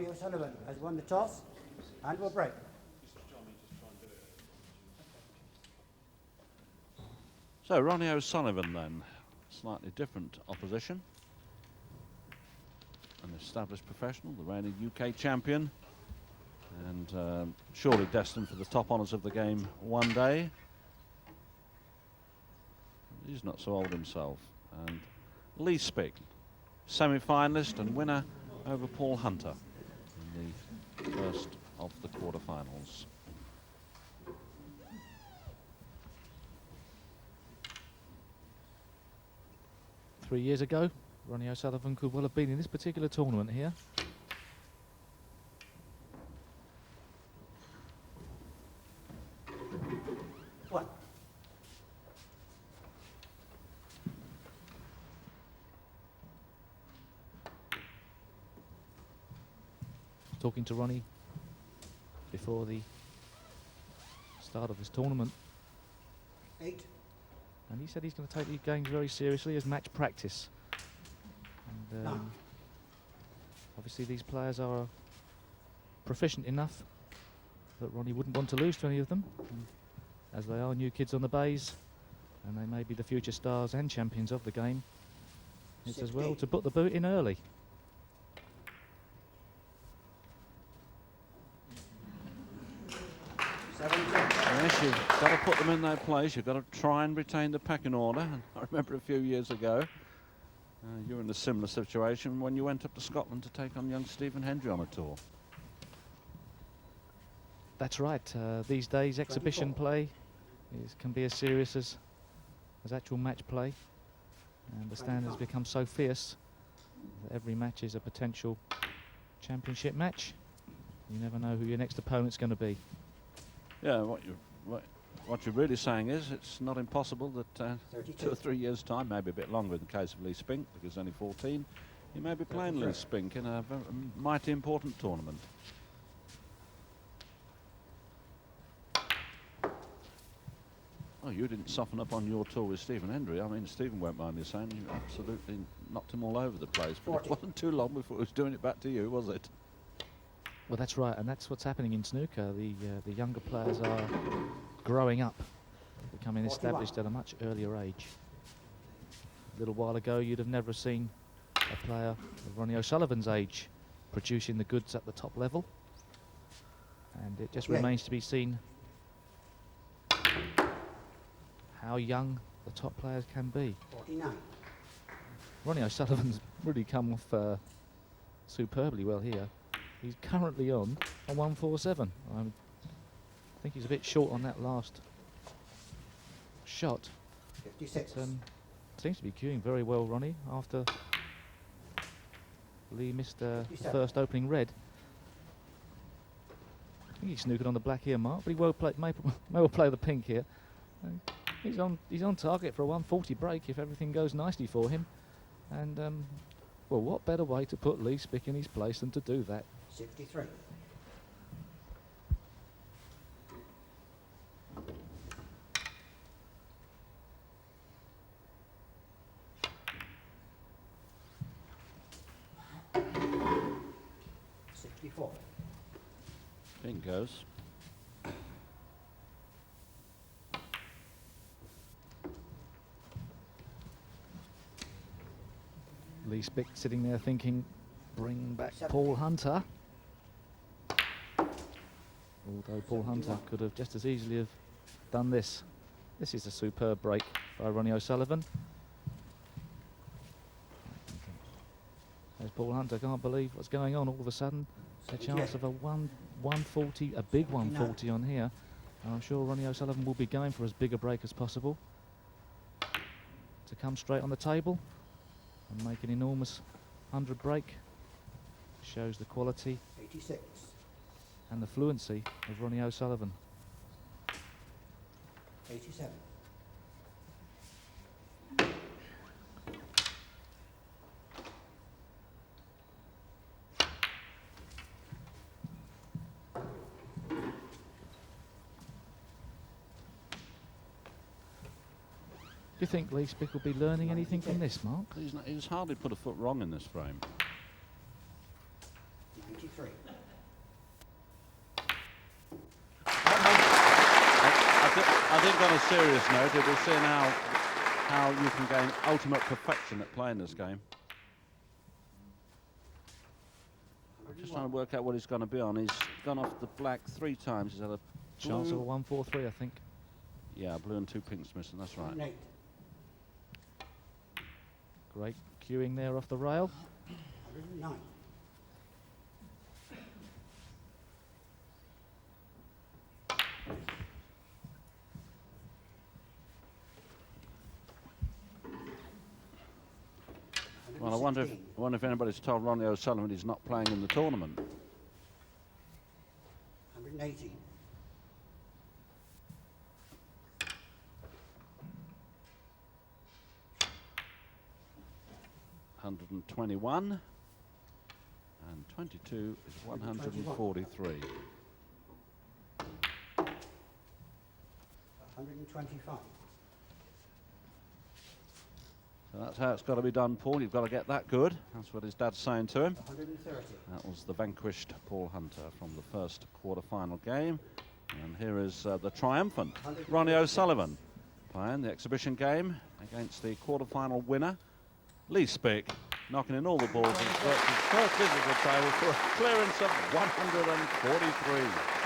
O'Sullivan has won the toss and will break. So Ronnie O'Sullivan then, slightly different opposition. An established professional, the reigning UK champion, and surely destined for the top honours of the game one day. He's not so old himself. And Lee Spick, semi-finalist and winner over Paul Hunter in the first of the quarterfinals. Three years ago, Ronnie O'Sullivan could well have been in this particular tournament here. One. Talking to Ronnie before the start of this tournament. 8. And he said he's going to take these games very seriously as match practice. And No. obviously these players are proficient enough that Ronnie wouldn't want to lose to any of them, as they are new kids on the bays, and they may be the future stars and champions of the game. It's as well to put the boot in early. Yes, you've got to put them in their place. You've got to try and retain the pecking order. And I remember a few years ago, you were in a similar situation when you went up to Scotland to take on young Stephen Hendry on a tour. That's right. These days, exhibition 24. play can be as serious as actual match play. And the standards become so fierce that every match is a potential championship match. You never know who your next opponent's going to be. Yeah, what you're really saying is it's not impossible that 2 or 3 years' time, maybe a bit longer in the case of Lee Spink, because he's only 14, he may be playing Lee Spink in a mighty important tournament. Oh, you didn't soften up on your tour with Stephen Hendry. I mean, Stephen won't mind me saying you absolutely knocked him all over the place. But it wasn't too long before he was doing it back to you, was it? Well, that's right, and that's what's happening in snooker. The younger players are growing up, becoming established at a much earlier age. A little while ago, you'd have never seen a player of Ronnie O'Sullivan's age producing the goods at the top level. And it just remains to be seen how young the top players can be. 49. Ronnie O'Sullivan's really come off superbly well here. He's currently on a 147. I think he's a bit short on that last shot. 56. Seems to be queuing very well, Ronnie, after Lee missed the first opening red. I think he's snookered on the black here, Mark, but he may well play the pink here. He's on target for a 140 break if everything goes nicely for him. And well, what better way to put Lee Spick in his place than to do that? 63. In goes. Lee Spick sitting there thinking, bring back Paul Hunter. Although Paul Hunter could have just as easily have done this. This is a superb break by Ronnie O'Sullivan. As Paul Hunter can't believe what's going on all of a sudden. A chance of a 140, a big 140 on here. And I'm sure Ronnie O'Sullivan will be going for as big a break as possible to come straight on the table and make an enormous 100 break. Shows the quality 86. and the fluency of Ronnie O'Sullivan. 87. Do you think Lee Spick will be learning anything from this, Mark? He's hardly put a foot wrong in this frame. 93. 93. I think on a serious note, it is seeing how you can gain ultimate perfection at playing this game. I'm just trying to work out what he's going to be on. He's gone off the black 3 times. He's had a Chance of a blue, 1-4-3, I think. yeah, blue and 2 pinks missing. That's right. 108. Great cueing there off the rail. 109. Well, I wonder if anybody's told Ronnie O'Sullivan he's not playing in the tournament. 180. 121 and 22 is 143. 125. So that's how it's got to be done, Paul. You've got to get that good. That's what his dad's saying to him. 130. That was the vanquished Paul Hunter from the first quarter-final game. And here is the triumphant Ronnie O'Sullivan playing the exhibition game against the quarter-final winner, Lee Spick, knocking in all the balls in his first visit to the table for a clearance of 143.